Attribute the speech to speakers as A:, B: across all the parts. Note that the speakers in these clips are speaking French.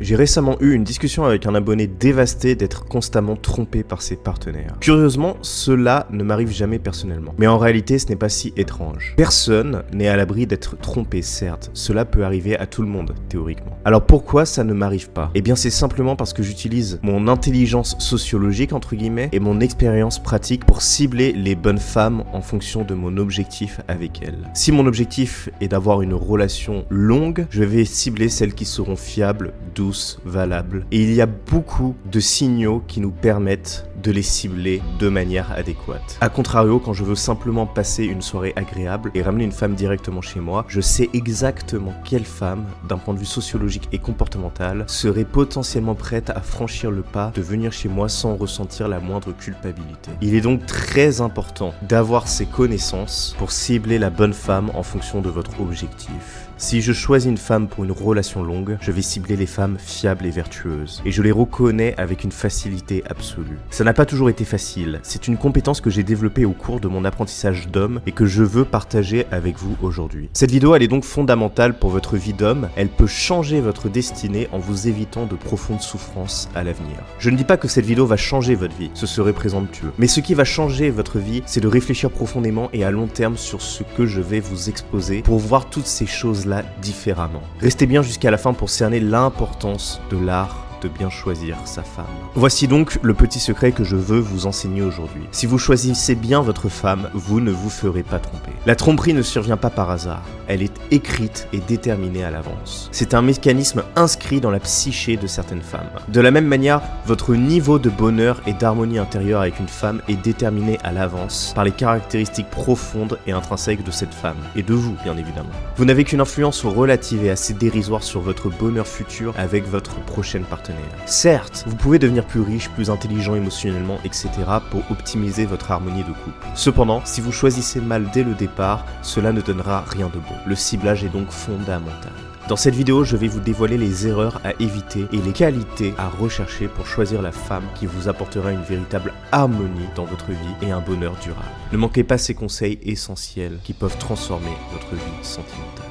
A: J'ai récemment eu une discussion avec un abonné dévasté d'être constamment trompé par ses partenaires. Curieusement, cela ne m'arrive jamais personnellement. Mais en réalité, ce n'est pas si étrange. Personne n'est à l'abri d'être trompé, certes. Cela peut arriver à tout le monde, théoriquement. Alors pourquoi ça ne m'arrive pas? Eh bien c'est simplement parce que j'utilise mon intelligence sociologique, entre guillemets, et mon expérience pratique pour cibler les bonnes femmes en fonction de mon objectif avec elles. Si mon objectif est d'avoir une relation longue, je vais cibler celles qui seront fiables, douces, valables. Et il y a beaucoup de signaux qui nous permettent de les cibler de manière adéquate. A contrario, quand je veux simplement passer une soirée agréable et ramener une femme directement chez moi, je sais exactement quelle femme, d'un point de vue sociologique et comportemental, serait potentiellement prête à franchir le pas de venir chez moi sans ressentir la moindre culpabilité. Il est donc très important d'avoir ces connaissances pour cibler la bonne femme en fonction de votre objectif. Si je choisis une femme pour une relation longue, je vais cibler les femmes fiables et vertueuses. Et je les reconnais avec une facilité absolue. Ça n'a pas toujours été facile. C'est une compétence que j'ai développée au cours de mon apprentissage d'homme et que je veux partager avec vous aujourd'hui. Cette vidéo, elle est donc fondamentale pour votre vie d'homme. Elle peut changer votre destinée en vous évitant de profondes souffrances à l'avenir. Je ne dis pas que cette vidéo va changer votre vie, ce serait présomptueux. Mais ce qui va changer votre vie, c'est de réfléchir profondément et à long terme sur ce que je vais vous exposer pour voir toutes ces choses-là différemment. Restez bien jusqu'à la fin pour cerner l'importance de l'art de bien choisir sa femme. Voici donc le petit secret que je veux vous enseigner aujourd'hui. Si vous choisissez bien votre femme, vous ne vous ferez pas tromper. La tromperie ne survient pas par hasard. Elle est écrite et déterminée à l'avance. C'est un mécanisme inscrit dans la psyché de certaines femmes. De la même manière, votre niveau de bonheur et d'harmonie intérieure avec une femme est déterminé à l'avance par les caractéristiques profondes et intrinsèques de cette femme, et de vous, bien évidemment. Vous n'avez qu'une influence relative et assez dérisoire sur votre bonheur futur avec votre prochaine partenaire. Certes, vous pouvez devenir plus riche, plus intelligent émotionnellement, etc. pour optimiser votre harmonie de couple. Cependant, si vous choisissez mal dès le départ, cela ne donnera rien de bon. Le ciblage est donc fondamental. Dans cette vidéo, je vais vous dévoiler les erreurs à éviter et les qualités à rechercher pour choisir la femme qui vous apportera une véritable harmonie dans votre vie et un bonheur durable. Ne manquez pas ces conseils essentiels qui peuvent transformer votre vie sentimentale.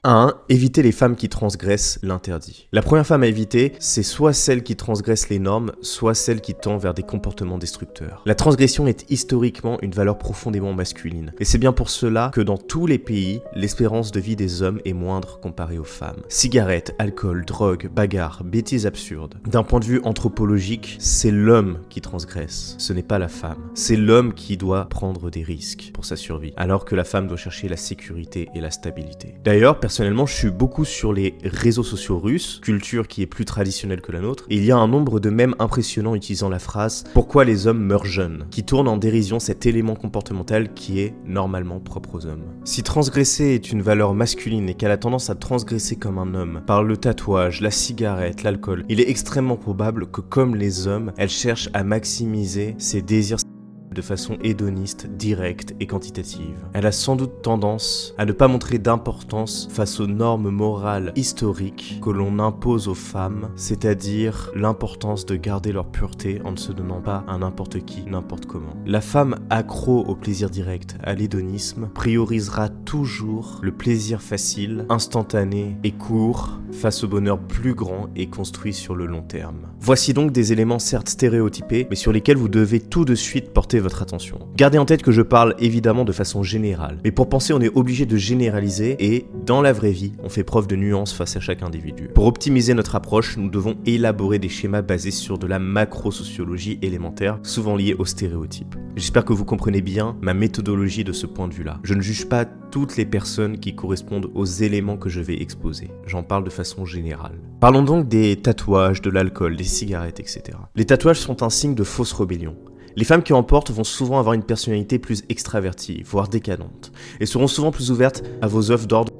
A: 1. Évitez les femmes qui transgressent l'interdit. La première femme à éviter, c'est soit celle qui transgresse les normes, soit celle qui tend vers des comportements destructeurs. La transgression est historiquement une valeur profondément masculine. Et c'est bien pour cela que dans tous les pays, l'espérance de vie des hommes est moindre comparée aux femmes. Cigarettes, alcool, drogue, bagarres, bêtises absurdes. D'un point de vue anthropologique, c'est l'homme qui transgresse, ce n'est pas la femme. C'est l'homme qui doit prendre des risques pour sa survie, alors que la femme doit chercher la sécurité et la stabilité. D'ailleurs, personnellement, je suis beaucoup sur les réseaux sociaux russes, culture qui est plus traditionnelle que la nôtre, et il y a un nombre de mèmes impressionnants utilisant la phrase « Pourquoi les hommes meurent jeunes ?», qui tourne en dérision cet élément comportemental qui est normalement propre aux hommes. Si transgresser est une valeur masculine et qu'elle a tendance à transgresser comme un homme, par le tatouage, la cigarette, l'alcool, il est extrêmement probable que comme les hommes, elle cherche à maximiser ses désirs de façon hédoniste, directe et quantitative. Elle a sans doute tendance à ne pas montrer d'importance face aux normes morales historiques que l'on impose aux femmes, c'est-à-dire l'importance de garder leur pureté en ne se donnant pas à n'importe qui, n'importe comment. La femme accro au plaisir direct, à l'hédonisme, priorisera toujours le plaisir facile, instantané et court face au bonheur plus grand et construit sur le long terme. Voici donc des éléments certes stéréotypés, mais sur lesquels vous devez tout de suite porter votre attention. Gardez en tête que je parle évidemment de façon générale, mais pour penser on est obligé de généraliser et dans la vraie vie, on fait preuve de nuance face à chaque individu. Pour optimiser notre approche, nous devons élaborer des schémas basés sur de la macro-sociologie élémentaire, souvent liée aux stéréotypes. J'espère que vous comprenez bien ma méthodologie de ce point de vue-là. Je ne juge pas toutes les personnes qui correspondent aux éléments que je vais exposer. J'en parle de façon générale. Parlons donc des tatouages, de l'alcool, des cigarettes, etc. Les tatouages sont un signe de fausse rébellion. Les femmes qui en portent vont souvent avoir une personnalité plus extravertie, voire décadente, et seront souvent plus ouvertes à vos offres d'ordre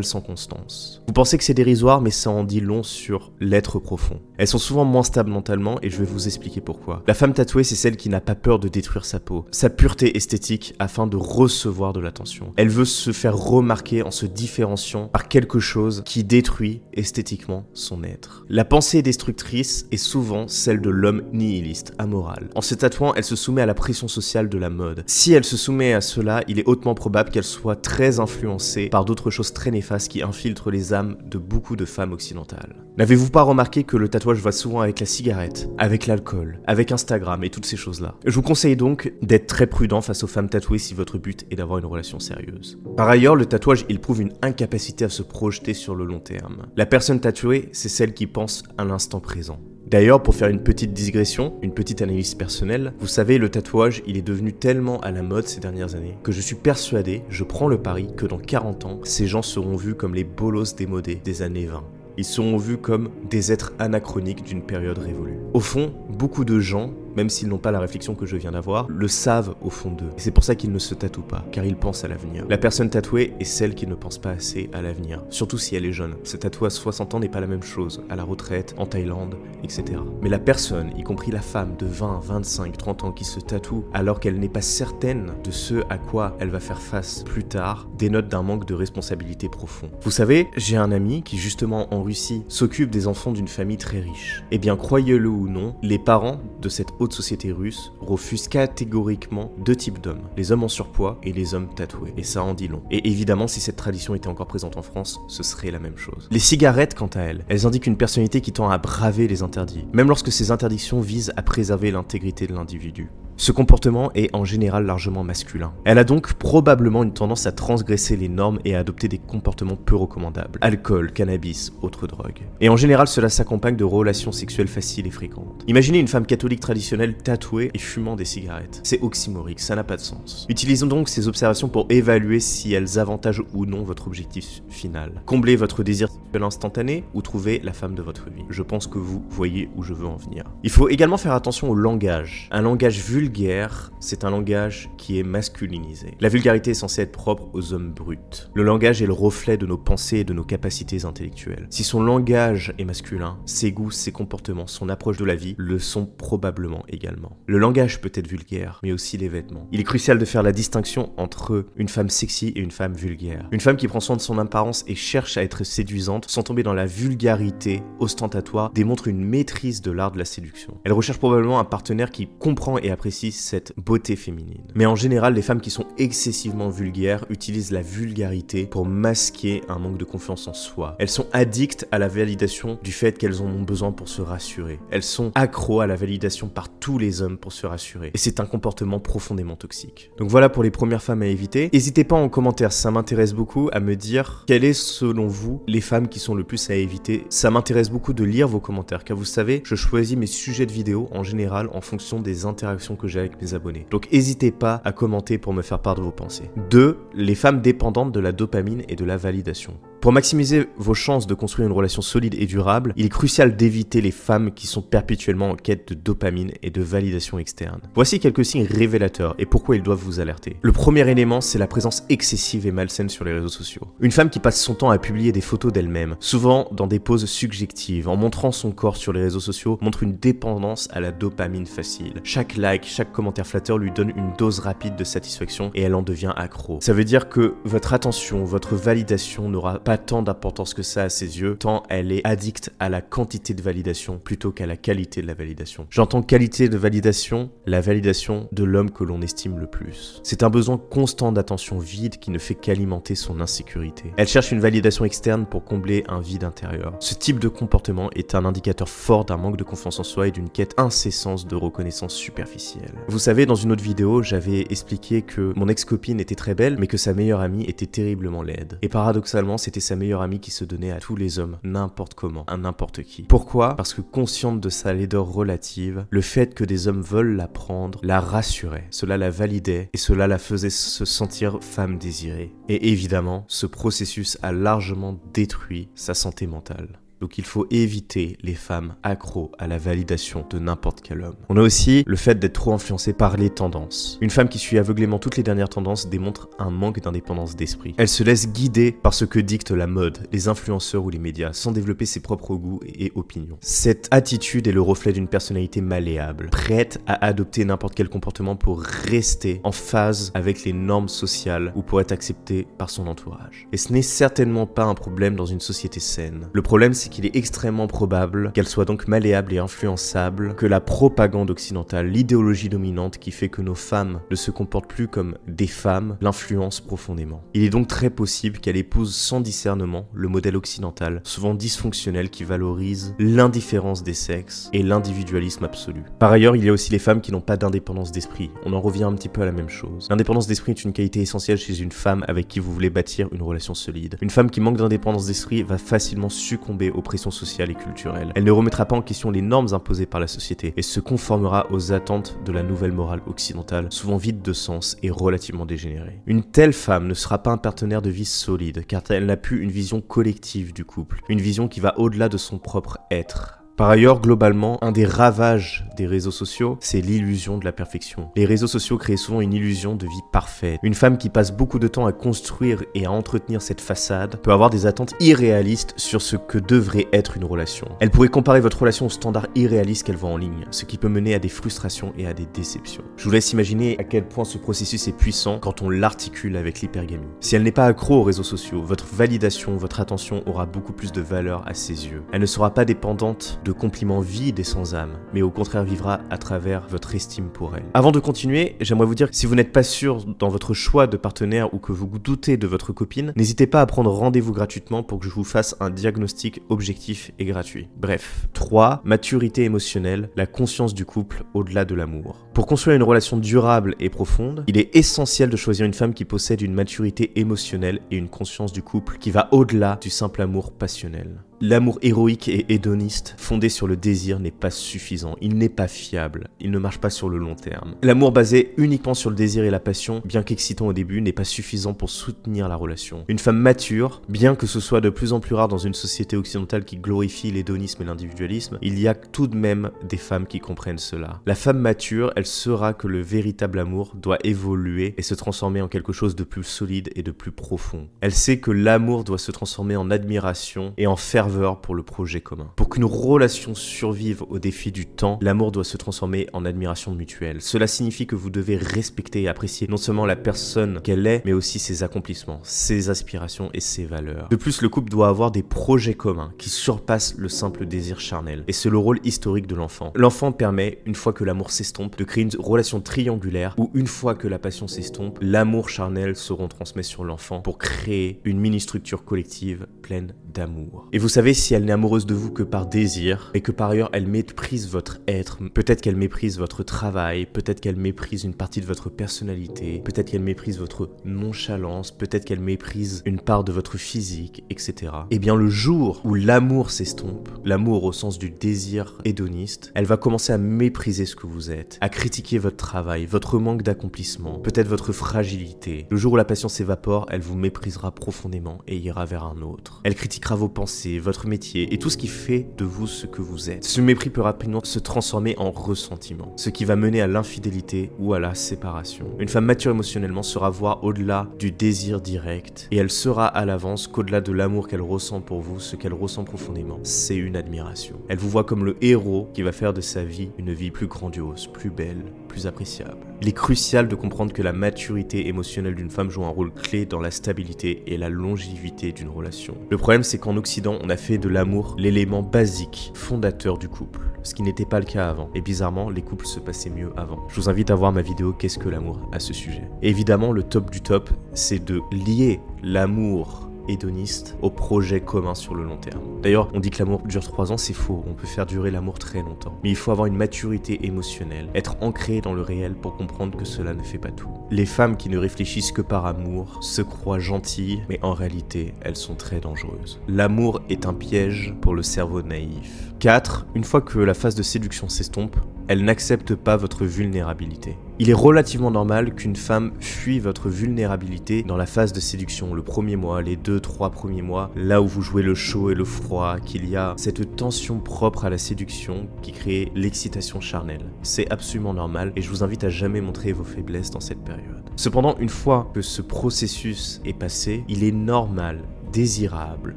A: sans constance. Vous pensez que c'est dérisoire, mais ça en dit long sur l'être profond. Elles sont souvent moins stables mentalement et je vais vous expliquer pourquoi. La femme tatouée, c'est celle qui n'a pas peur de détruire sa peau, sa pureté esthétique afin de recevoir de l'attention. Elle veut se faire remarquer en se différenciant par quelque chose qui détruit esthétiquement son être. La pensée destructrice est souvent celle de l'homme nihiliste, amoral. En se tatouant, elle se soumet à la pression sociale de la mode. Si elle se soumet à cela, il est hautement probable qu'elle soit très influencée par d'autres choses très néfastes néfaste qui infiltre les âmes de beaucoup de femmes occidentales. N'avez-vous pas remarqué que le tatouage va souvent avec la cigarette, avec l'alcool, avec Instagram et toutes ces choses-là? Je vous conseille donc d'être très prudent face aux femmes tatouées si votre but est d'avoir une relation sérieuse. Par ailleurs, le tatouage, il prouve une incapacité à se projeter sur le long terme. La personne tatouée, c'est celle qui pense à l'instant présent. D'ailleurs, pour faire une petite digression, une petite analyse personnelle, vous savez, le tatouage, il est devenu tellement à la mode ces dernières années que je suis persuadé, je prends le pari, que dans 40 ans, ces gens seront vus comme les bolos démodés des années 20. Ils seront vus comme des êtres anachroniques d'une période révolue. Au fond, beaucoup de gens, même s'ils n'ont pas la réflexion que je viens d'avoir, le savent au fond d'eux. Et c'est pour ça qu'ils ne se tatouent pas, car ils pensent à l'avenir. La personne tatouée est celle qui ne pense pas assez à l'avenir, surtout si elle est jeune. Se tatouer à 60 ans n'est pas la même chose, à la retraite, en Thaïlande, etc. Mais la personne, y compris la femme de 20, 25, 30 ans qui se tatoue alors qu'elle n'est pas certaine de ce à quoi elle va faire face plus tard, dénote d'un manque de responsabilité profond. Vous savez, j'ai un ami qui justement en Russie s'occupe des enfants d'une famille très riche. Eh bien, croyez-le ou non, les parents de cette haute société russe refusent catégoriquement deux types d'hommes, les hommes en surpoids et les hommes tatoués. Et ça en dit long. Et évidemment, si cette tradition était encore présente en France, ce serait la même chose. Les cigarettes, quant à elles, elles indiquent une personnalité qui tend à braver les interdits, même lorsque ces interdictions visent à préserver l'intégrité de l'individu. Ce comportement est en général largement masculin. Elle a donc probablement une tendance à transgresser les normes et à adopter des comportements peu recommandables. Alcool, cannabis, autres drogues. Et en général, cela s'accompagne de relations sexuelles faciles et fréquentes. Imaginez une femme catholique traditionnelle tatouée et fumant des cigarettes. C'est oxymorique, ça n'a pas de sens. Utilisons donc ces observations pour évaluer si elles avantagent ou non votre objectif final. Combler votre désir sexuel instantané ou trouver la femme de votre vie. Je pense que vous voyez où je veux en venir. Il faut également faire attention au langage. Un langage vulgaire, c'est un langage qui est masculinisé. La vulgarité est censée être propre aux hommes bruts. Le langage est le reflet de nos pensées et de nos capacités intellectuelles. Si son langage est masculin, ses goûts, ses comportements, son approche de la vie le sont probablement également. Le langage peut être vulgaire, mais aussi les vêtements. Il est crucial de faire la distinction entre une femme sexy et une femme vulgaire. Une femme qui prend soin de son apparence et cherche à être séduisante sans tomber dans la vulgarité ostentatoire démontre une maîtrise de l'art de la séduction. Elle recherche probablement un partenaire qui comprend et apprécie cette beauté féminine. Mais en général, les femmes qui sont excessivement vulgaires utilisent la vulgarité pour masquer un manque de confiance en soi. Elles sont addictes à la validation du fait qu'elles en ont besoin pour se rassurer. Elles sont accros à la validation par tous les hommes pour se rassurer. Et c'est un comportement profondément toxique. Donc voilà pour les premières femmes à éviter. N'hésitez pas en commentaire, ça m'intéresse beaucoup à me dire quelles est selon vous les femmes qui sont le plus à éviter. Ça m'intéresse beaucoup de lire vos commentaires, car vous savez, je choisis mes sujets de vidéos en général en fonction des interactions que j'ai avec mes abonnés. Donc n'hésitez pas à commenter pour me faire part de vos pensées. 2. Les femmes dépendantes de la dopamine et de la validation. Pour maximiser vos chances de construire une relation solide et durable, il est crucial d'éviter les femmes qui sont perpétuellement en quête de dopamine et de validation externe. Voici quelques signes révélateurs et pourquoi ils doivent vous alerter. Le premier élément, c'est la présence excessive et malsaine sur les réseaux sociaux. Une femme qui passe son temps à publier des photos d'elle-même, souvent dans des poses subjectives, en montrant son corps sur les réseaux sociaux, montre une dépendance à la dopamine facile. Chaque like, chaque commentaire flatteur lui donne une dose rapide de satisfaction et elle en devient accro. Ça veut dire que votre attention, votre validation n'aura pas tant d'importance que ça à ses yeux, tant elle est addicte à la quantité de validation plutôt qu'à la qualité de la validation. J'entends qualité de validation, la validation de l'homme que l'on estime le plus. C'est un besoin constant d'attention vide qui ne fait qu'alimenter son insécurité. Elle cherche une validation externe pour combler un vide intérieur. Ce type de comportement est un indicateur fort d'un manque de confiance en soi et d'une quête incessante de reconnaissance superficielle. Vous savez, dans une autre vidéo, j'avais expliqué que mon ex-copine était très belle, mais que sa meilleure amie était terriblement laide. Et paradoxalement, c'était sa meilleure amie qui se donnait à tous les hommes, n'importe comment, à n'importe qui. Pourquoi ? Parce que consciente de sa laideur relative, le fait que des hommes veulent la prendre la rassurait, cela la validait et cela la faisait se sentir femme désirée. Et évidemment, ce processus a largement détruit sa santé mentale. Donc il faut éviter les femmes accros à la validation de n'importe quel homme. On a aussi le fait d'être trop influencé par les tendances. Une femme qui suit aveuglément toutes les dernières tendances démontre un manque d'indépendance d'esprit. Elle se laisse guider par ce que dicte la mode, les influenceurs ou les médias, sans développer ses propres goûts et opinions. Cette attitude est le reflet d'une personnalité malléable, prête à adopter n'importe quel comportement pour rester en phase avec les normes sociales ou pour être acceptée par son entourage. Et ce n'est certainement pas un problème dans une société saine. Le problème, c'est qu'il est extrêmement probable qu'elle soit donc malléable et influençable, que la propagande occidentale, l'idéologie dominante qui fait que nos femmes ne se comportent plus comme des femmes, l'influence profondément. Il est donc très possible qu'elle épouse sans discernement le modèle occidental, souvent dysfonctionnel, qui valorise l'indifférence des sexes et l'individualisme absolu. Par ailleurs, il y a aussi les femmes qui n'ont pas d'indépendance d'esprit. On en revient un petit peu à la même chose. L'indépendance d'esprit est une qualité essentielle chez une femme avec qui vous voulez bâtir une relation solide. Une femme qui manque d'indépendance d'esprit va facilement succomber aux pressions sociales et culturelles. Elle ne remettra pas en question les normes imposées par la société et se conformera aux attentes de la nouvelle morale occidentale, souvent vide de sens et relativement dégénérée. Une telle femme ne sera pas un partenaire de vie solide, car elle n'a plus une vision collective du couple, une vision qui va au-delà de son propre être. Par ailleurs, globalement, un des ravages des réseaux sociaux, c'est l'illusion de la perfection. Les réseaux sociaux créent souvent une illusion de vie parfaite. Une femme qui passe beaucoup de temps à construire et à entretenir cette façade peut avoir des attentes irréalistes sur ce que devrait être une relation. Elle pourrait comparer votre relation aux standards irréalistes qu'elle voit en ligne, ce qui peut mener à des frustrations et à des déceptions. Je vous laisse imaginer à quel point ce processus est puissant quand on l'articule avec l'hypergamie. Si elle n'est pas accro aux réseaux sociaux, votre validation, votre attention aura beaucoup plus de valeur à ses yeux. Elle ne sera pas dépendante de compliments vides et sans âme, mais au contraire vivra à travers votre estime pour elle. Avant de continuer, j'aimerais vous dire que si vous n'êtes pas sûr dans votre choix de partenaire ou que vous doutez de votre copine, n'hésitez pas à prendre rendez-vous gratuitement pour que je vous fasse un diagnostic objectif et gratuit. Bref. 3. Maturité émotionnelle, la conscience du couple au-delà de l'amour. Pour construire une relation durable et profonde, il est essentiel de choisir une femme qui possède une maturité émotionnelle et une conscience du couple qui va au-delà du simple amour passionnel. L'amour héroïque et hédoniste, fondé sur le désir, n'est pas suffisant, il n'est pas fiable, il ne marche pas sur le long terme. L'amour basé uniquement sur le désir et la passion, bien qu'excitant au début, n'est pas suffisant pour soutenir la relation. Une femme mature, bien que ce soit de plus en plus rare dans une société occidentale qui glorifie l'hédonisme et l'individualisme, il y a tout de même des femmes qui comprennent cela. La femme mature, elle saura que le véritable amour doit évoluer et se transformer en quelque chose de plus solide et de plus profond. Elle sait que l'amour doit se transformer en admiration et en ferveur pour le projet commun. Pour qu'une relation survive au défi du temps, l'amour doit se transformer en admiration mutuelle. Cela signifie que vous devez respecter et apprécier non seulement la personne qu'elle est, mais aussi ses accomplissements, ses aspirations et ses valeurs. De plus, le couple doit avoir des projets communs qui surpassent le simple désir charnel. Et c'est le rôle historique de l'enfant. L'enfant permet, une fois que l'amour s'estompe, de créer une relation triangulaire où une fois que la passion s'estompe, l'amour charnel se transmet sur l'enfant pour créer une mini-structure collective pleine d'amour. Et vous savez, si elle n'est amoureuse de vous que par désir, mais que par ailleurs elle méprise votre être, peut-être qu'elle méprise votre travail, peut-être qu'elle méprise une partie de votre personnalité, peut-être qu'elle méprise votre nonchalance, peut-être qu'elle méprise une part de votre physique, etc. Eh bien le jour où l'amour s'estompe, l'amour au sens du désir hédoniste, elle va commencer à mépriser ce que vous êtes, à critiquer votre travail, votre manque d'accomplissement, peut-être votre fragilité. Le jour où la passion s'évapore, elle vous méprisera profondément et ira vers un autre. Elle critiquera vos pensées, votre métier et tout ce qui fait de vous ce que vous êtes. Ce mépris peut rapidement se transformer en ressentiment, ce qui va mener à l'infidélité ou à la séparation. Une femme mature émotionnellement saura voir au-delà du désir direct et elle saura à l'avance qu'au-delà de l'amour qu'elle ressent pour vous, ce qu'elle ressent profondément, c'est une admiration. Elle vous voit comme le héros qui va faire de sa vie une vie plus grandiose, plus belle, plus appréciable. Il est crucial de comprendre que la maturité émotionnelle d'une femme joue un rôle clé dans la stabilité et la longévité d'une relation. Le problème, c'est qu'en Occident, on a fait de l'amour l'élément basique, fondateur du couple, ce qui n'était pas le cas avant. Et bizarrement, les couples se passaient mieux avant. Je vous invite à voir ma vidéo Qu'est-ce que l'amour à ce sujet. Et évidemment, le top du top, c'est de lier l'amour hédoniste au projet commun sur le long terme. D'ailleurs, on dit que l'amour dure 3 ans, c'est faux, on peut faire durer l'amour très longtemps. Mais il faut avoir une maturité émotionnelle, être ancré dans le réel pour comprendre que cela ne fait pas tout. Les femmes qui ne réfléchissent que par amour se croient gentilles, mais en réalité, elles sont très dangereuses. L'amour est un piège pour le cerveau naïf. 4. Une fois que la phase de séduction s'estompe, elle n'accepte pas votre vulnérabilité. Il est relativement normal qu'une femme fuit votre vulnérabilité dans la phase de séduction, le premier mois, les 2-3 premiers mois, là où vous jouez le chaud et le froid, qu'il y a cette tension propre à la séduction qui crée l'excitation charnelle. C'est absolument normal et je vous invite à jamais montrer vos faiblesses dans cette période. Cependant, une fois que ce processus est passé, il est normal, désirable,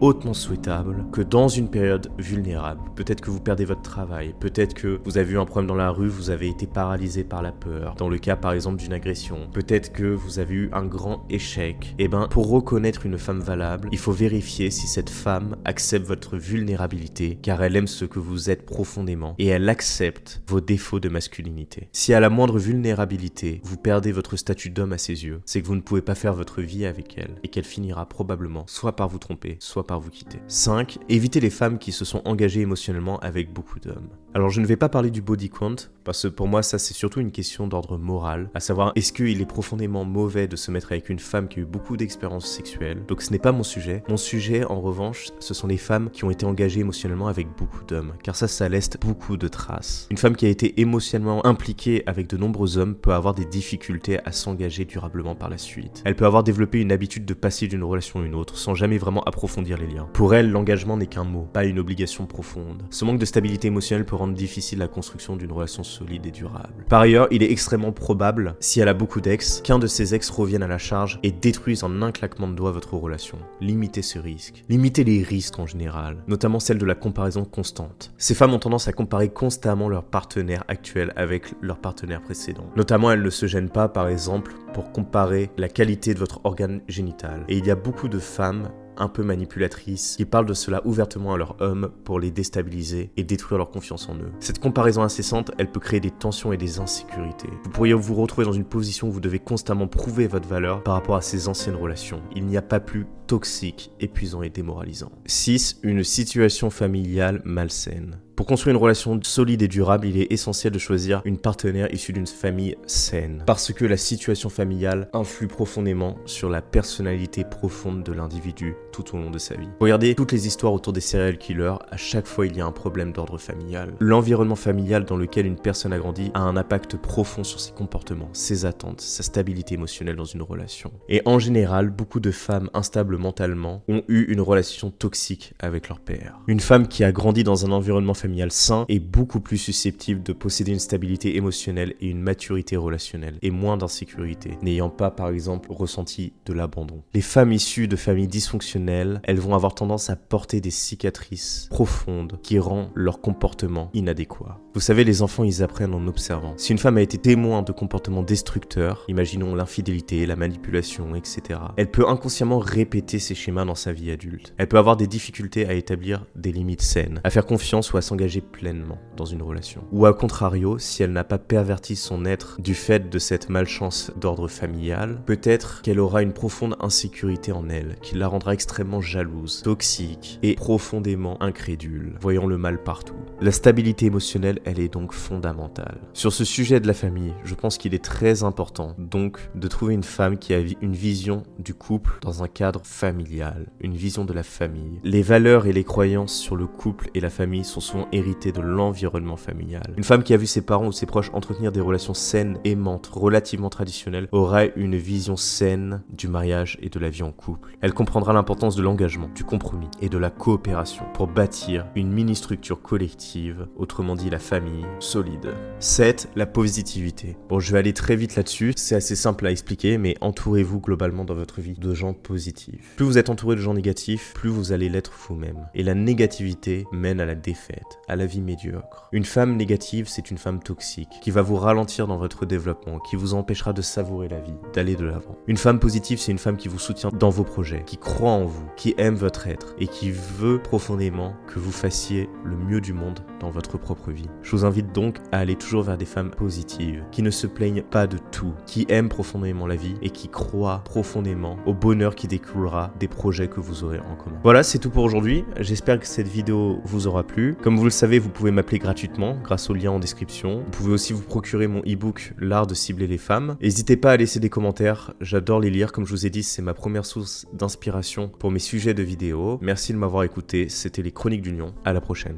A: hautement souhaitable que dans une période vulnérable. Peut-être que vous perdez votre travail, peut-être que vous avez eu un problème dans la rue, vous avez été paralysé par la peur, dans le cas par exemple d'une agression. Peut-être que vous avez eu un grand échec. Et ben, pour reconnaître une femme valable, il faut vérifier si cette femme accepte votre vulnérabilité, car elle aime ce que vous êtes profondément et elle accepte vos défauts de masculinité. Si à la moindre vulnérabilité, vous perdez votre statut d'homme à ses yeux, c'est que vous ne pouvez pas faire votre vie avec elle et qu'elle finira probablement soit par vous tromper, soit par vous quitter. 5. Évitez les femmes qui se sont engagées émotionnellement avec beaucoup d'hommes. Alors je ne vais pas parler du body count, parce que pour moi ça c'est surtout une question d'ordre moral, à savoir est-ce qu'il est profondément mauvais de se mettre avec une femme qui a eu beaucoup d'expériences sexuelles. Donc ce n'est pas mon sujet. Mon sujet en revanche, ce sont les femmes qui ont été engagées émotionnellement avec beaucoup d'hommes, car ça laisse beaucoup de traces. Une femme qui a été émotionnellement impliquée avec de nombreux hommes peut avoir des difficultés à s'engager durablement par la suite. Elle peut avoir développé une habitude de passer d'une relation à une autre sans jamais vraiment approfondir les liens. Pour elle, l'engagement n'est qu'un mot, pas une obligation profonde. Ce manque de stabilité émotionnelle peut rendre difficile la construction d'une relation solide et durable. Par ailleurs, il est extrêmement probable, si elle a beaucoup d'ex, qu'un de ses ex revienne à la charge et détruise en un claquement de doigts votre relation. Limitez ce risque. Limitez les risques en général, notamment celle de la comparaison constante. Ces femmes ont tendance à comparer constamment leur partenaire actuel avec leur partenaire précédent. Notamment, elles ne se gênent pas, par exemple, pour comparer la qualité de votre organe génital. Et il y a beaucoup de femmes un peu manipulatrices qui parlent de cela ouvertement à leurs hommes pour les déstabiliser et détruire leur confiance en eux. Cette comparaison incessante, elle peut créer des tensions et des insécurités. Vous pourriez vous retrouver dans une position où vous devez constamment prouver votre valeur par rapport à ces anciennes relations. Il n'y a pas plus toxique, épuisant et démoralisant. 6. Une situation familiale malsaine. Pour construire une relation solide et durable, il est essentiel de choisir une partenaire issue d'une famille saine. Parce que la situation familiale influe profondément sur la personnalité profonde de l'individu tout au long de sa vie. Regardez toutes les histoires autour des serial killers, à chaque fois il y a un problème d'ordre familial. L'environnement familial dans lequel une personne a grandi a un impact profond sur ses comportements, ses attentes, sa stabilité émotionnelle dans une relation. Et en général, beaucoup de femmes instables mentalement ont eu une relation toxique avec leur père. Une femme qui a grandi dans un environnement familial sain est beaucoup plus susceptible de posséder une stabilité émotionnelle et une maturité relationnelle et moins d'insécurité, n'ayant pas par exemple ressenti de l'abandon. Les femmes issues de familles dysfonctionnelles, elles vont avoir tendance à porter des cicatrices profondes qui rendent leur comportement inadéquat. Vous savez, les enfants, ils apprennent en observant. Si une femme a été témoin de comportements destructeurs, imaginons l'infidélité, la manipulation, etc., elle peut inconsciemment répéter ces schémas dans sa vie adulte. Elle peut avoir des difficultés à établir des limites saines, à faire confiance ou à s'engager pleinement dans une relation. Ou à contrario, si elle n'a pas perverti son être du fait de cette malchance d'ordre familial, peut-être qu'elle aura une profonde insécurité en elle, qui la rendra extrêmement jalouse, toxique et profondément incrédule, voyant le mal partout. La stabilité émotionnelle, elle est donc fondamentale. Sur ce sujet de la famille, je pense qu'il est très important donc de trouver une femme qui a une vision du couple dans un cadre familial, une vision de la famille. Les valeurs et les croyances sur le couple et la famille sont souvent héritées de l'environnement familial. Une femme qui a vu ses parents ou ses proches entretenir des relations saines, aimantes, relativement traditionnelles, aura une vision saine du mariage et de la vie en couple. Elle comprendra l'importance de l'engagement, du compromis et de la coopération pour bâtir une mini-structure collective, autrement dit la famille solide. 7. La positivité. Bon, je vais aller très vite là-dessus, c'est assez simple à expliquer, mais entourez-vous globalement dans votre vie de gens positifs. Plus vous êtes entouré de gens négatifs, plus vous allez l'être vous-même. Et la négativité mène à la défaite, à la vie médiocre. Une femme négative, c'est une femme toxique, qui va vous ralentir dans votre développement, qui vous empêchera de savourer la vie, d'aller de l'avant. Une femme positive, c'est une femme qui vous soutient dans vos projets, qui croit en vous, qui aime votre être, et qui veut profondément que vous fassiez le mieux du monde dans votre propre vie. Je vous invite donc à aller toujours vers des femmes positives, qui ne se plaignent pas de tout, qui aiment profondément la vie et qui croient profondément au bonheur qui découlera des projets que vous aurez en commun. Voilà, c'est tout pour aujourd'hui. J'espère que cette vidéo vous aura plu. Comme vous le savez, vous pouvez m'appeler gratuitement grâce au lien en description. Vous pouvez aussi vous procurer mon e-book L'art de cibler les femmes. N'hésitez pas à laisser des commentaires, j'adore les lire. Comme je vous ai dit, c'est ma première source d'inspiration pour mes sujets de vidéos. Merci de m'avoir écouté, c'était les Chroniques du Lion. À la prochaine.